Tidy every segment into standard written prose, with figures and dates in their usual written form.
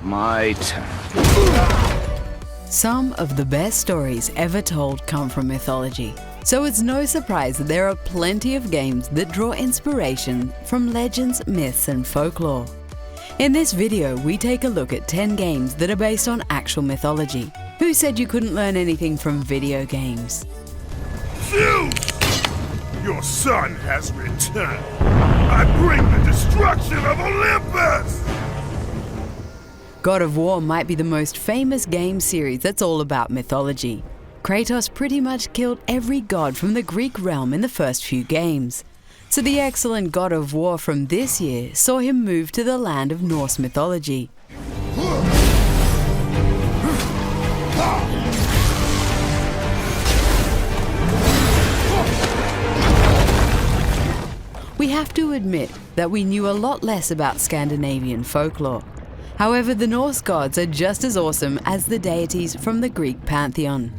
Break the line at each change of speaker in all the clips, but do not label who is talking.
My turn.
Some of the best stories ever told come from mythology, so it's no surprise that there are plenty of games that draw inspiration from legends, myths and folklore. In this video, we take a look at 10 games that are based on actual mythology. Who said you couldn't learn anything from video games?
Zeus! Your son has returned. I bring the destruction of Olympus!
God of War might be the most famous game series that's all about mythology. Kratos pretty much killed every god from the Greek realm in the first few games. So the excellent God of War from this year saw him move to the land of Norse mythology. We have to admit that we knew a lot less about Scandinavian folklore. However, the Norse gods are just as awesome as the deities from the Greek pantheon.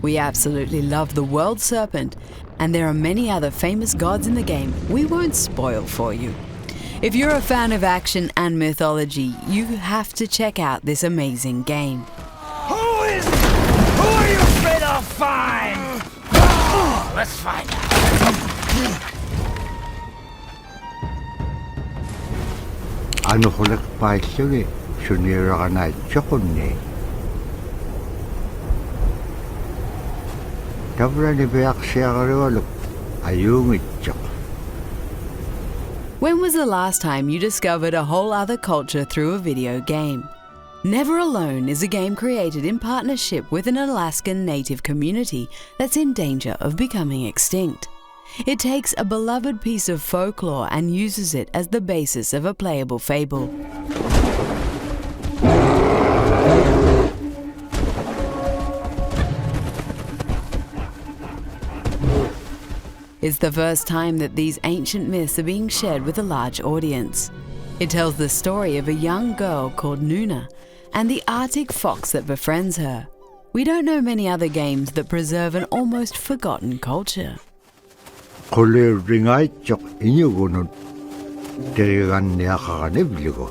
We absolutely love the world serpent, and there are many other famous gods in the game we won't spoil for you. If you're a fan of action and mythology, you have to check out this amazing game.
Who are you afraid I'll find? Oh, let's find out.
Ano hulak paisyogi, sunira ka na chokunni. Tabra ni beyak siya kariwaluk, ayungit chok.
When was the last time you discovered a whole other culture through a video game? Never Alone is a game created in partnership with an Alaskan native community that's in danger of becoming extinct. It takes a beloved piece of folklore and uses it as the basis of a playable fable. It's the first time that these ancient myths are being shared with a large audience. It tells the story of a young girl called Nuna and the Arctic fox that befriends her. We don't know many other games that preserve an almost forgotten culture.
Kulir ringay chok inyo gunod, tirigan niya kakanibligo.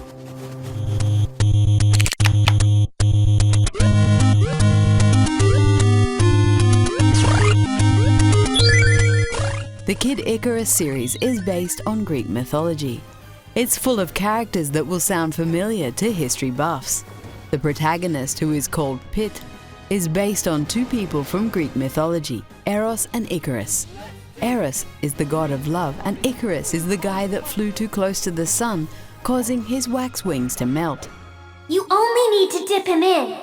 The Kid Icarus series is based on Greek mythology. It's full of characters that will sound familiar to history buffs. The protagonist, who is called Pit, is based on two people from Greek mythology, Eros and Icarus. Eros is the god of love, and Icarus is the guy that flew too close to the sun, causing his wax wings to melt.
You only need to dip him in.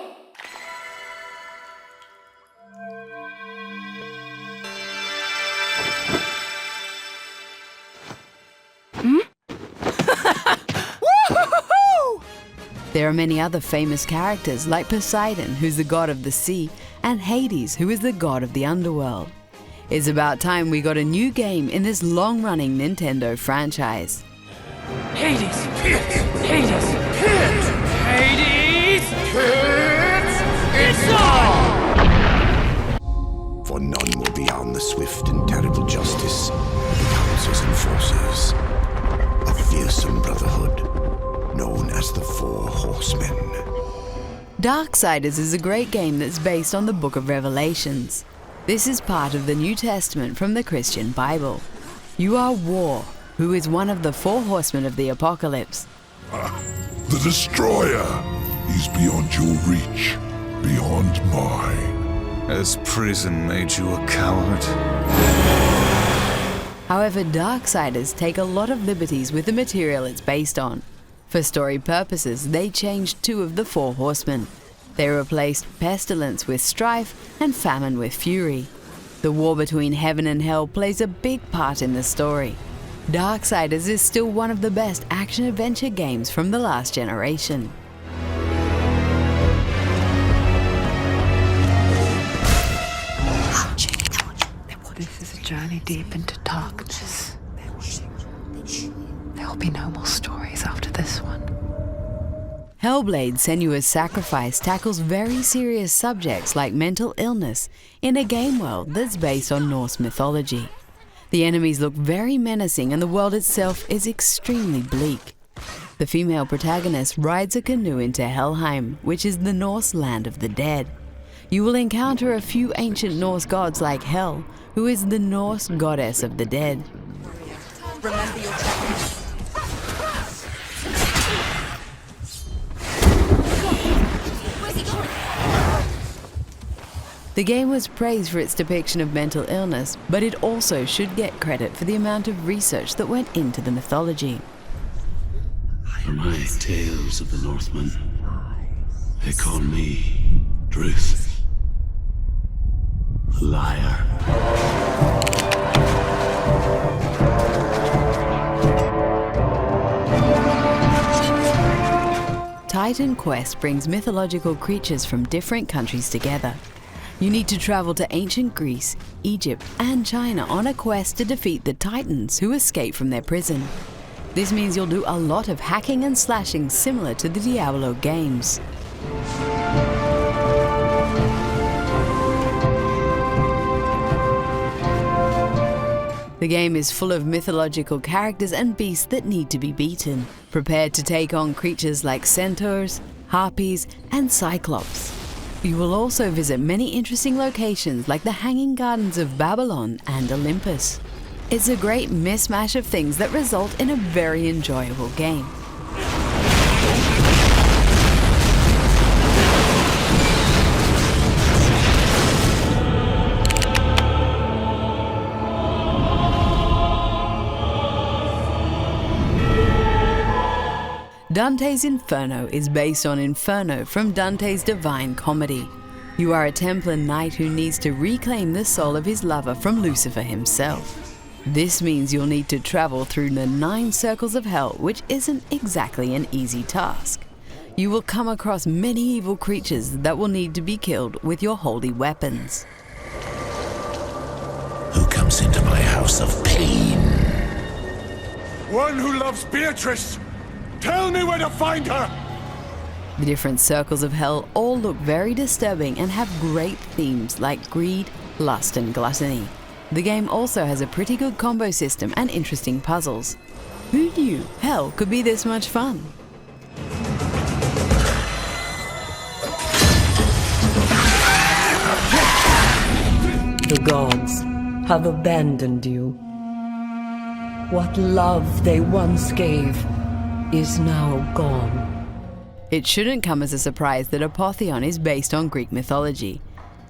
There are many other famous characters like Poseidon, who's the god of the sea, and Hades, who is the god of the underworld. It's about time we got a new game in this long-running Nintendo franchise.
Hades! Hades! Hades! It's on!
For none will be on the swift and terrible justice, the councils and forces, a fearsome brotherhood known as the Four Horsemen.
Darksiders is a great game that's based on the Book of Revelations. This is part of the New Testament from the Christian Bible. You are War, who is one of the four horsemen of the apocalypse.
The Destroyer! He's beyond your reach, beyond mine.
Has prison made you a coward?
However, Darksiders take a lot of liberties with the material it's based on. For story purposes, they changed two of the four horsemen. They replaced pestilence with strife and famine with fury. The war between heaven and hell plays a big part in the story. Darksiders is still one of the best action-adventure games from the last generation.
This is a journey deep into darkness. There will be no more stories after this one.
Hellblade: Senua's Sacrifice tackles very serious subjects like mental illness in a game world that's based on Norse mythology. The enemies look very menacing and the world itself is extremely bleak. The female protagonist rides a canoe into Helheim, which is the Norse land of the dead. You will encounter a few ancient Norse gods like Hel, who is the Norse goddess of the dead.
Remember your technique.
The game was praised for its depiction of mental illness, but it also should get credit for the amount of research that went into the mythology.
For my tales of the Northmen, they call me Truth. Liar.
Titan Quest brings mythological creatures from different countries together. You need to travel to ancient Greece, Egypt, and China on a quest to defeat the Titans who escape from their prison. This means you'll do a lot of hacking and slashing similar to the Diablo games. The game is full of mythological characters and beasts that need to be beaten, prepared to take on creatures like centaurs, harpies, and cyclops. You will also visit many interesting locations like the Hanging Gardens of Babylon and Olympus. It's a great mismatch of things that result in a very enjoyable game. Dante's Inferno is based on Inferno from Dante's Divine Comedy. You are a Templar knight who needs to reclaim the soul of his lover from Lucifer himself. This means you'll need to travel through the 9 circles of hell, which isn't exactly an easy task. You will come across many evil creatures that will need to be killed with your holy weapons.
Who comes into my house of pain?
One who loves Beatrice! Tell me where to find her!
The different circles of hell all look very disturbing and have great themes like greed, lust, and gluttony. The game also has a pretty good combo system and interesting puzzles. Who knew hell could be this much fun?
The gods have abandoned you. What love they once gave is now gone.
It shouldn't come as a surprise that Apotheon is based on Greek mythology.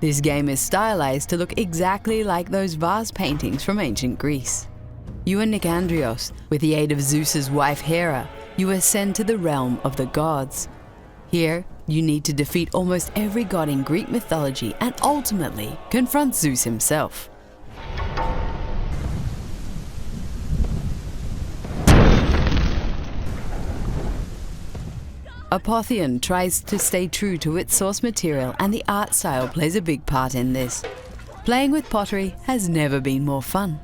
This game is stylized to look exactly like those vase paintings from ancient Greece. You are Nicandrios. With the aid of Zeus's wife Hera, you ascend to the realm of the gods. Here, you need to defeat almost every god in Greek mythology and ultimately confront Zeus himself. Apotheon tries to stay true to its source material, and the art style plays a big part in this. Playing with pottery has never been more fun.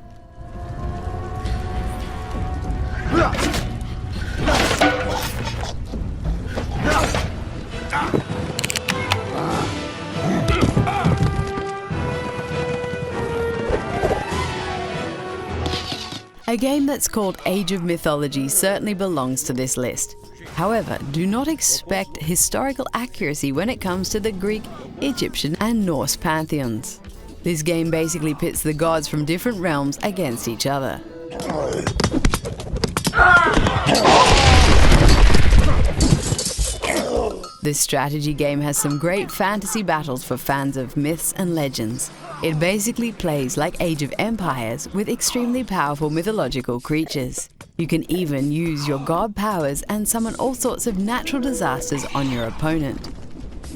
A game that's called Age of Mythology certainly belongs to this list. However, do not expect historical accuracy when it comes to the Greek, Egyptian, and Norse pantheons. This game basically pits the gods from different realms against each other. This strategy game has some great fantasy battles for fans of myths and legends. It basically plays like Age of Empires with extremely powerful mythological creatures. You can even use your god powers and summon all sorts of natural disasters on your opponent.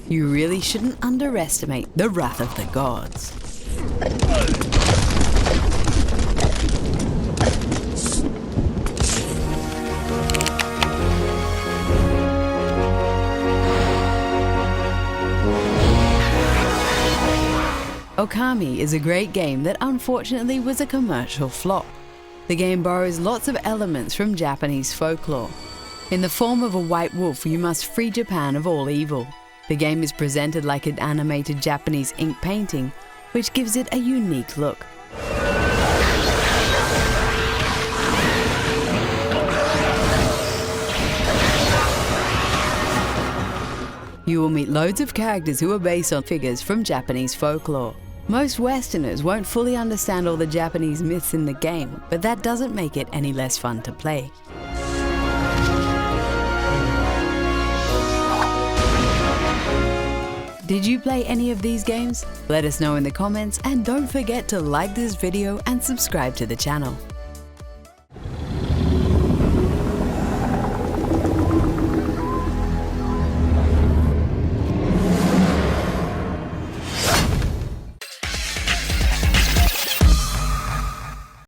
You really shouldn't underestimate the wrath of the gods. Okami is a great game that unfortunately was a commercial flop. The game borrows lots of elements from Japanese folklore. In the form of a white wolf, you must free Japan of all evil. The game is presented like an animated Japanese ink painting, which gives it a unique look. You will meet loads of characters who are based on figures from Japanese folklore. Most Westerners won't fully understand all the Japanese myths in the game, but that doesn't make it any less fun to play. Did you play any of these games? Let us know in the comments, and don't forget to like this video and subscribe to the channel.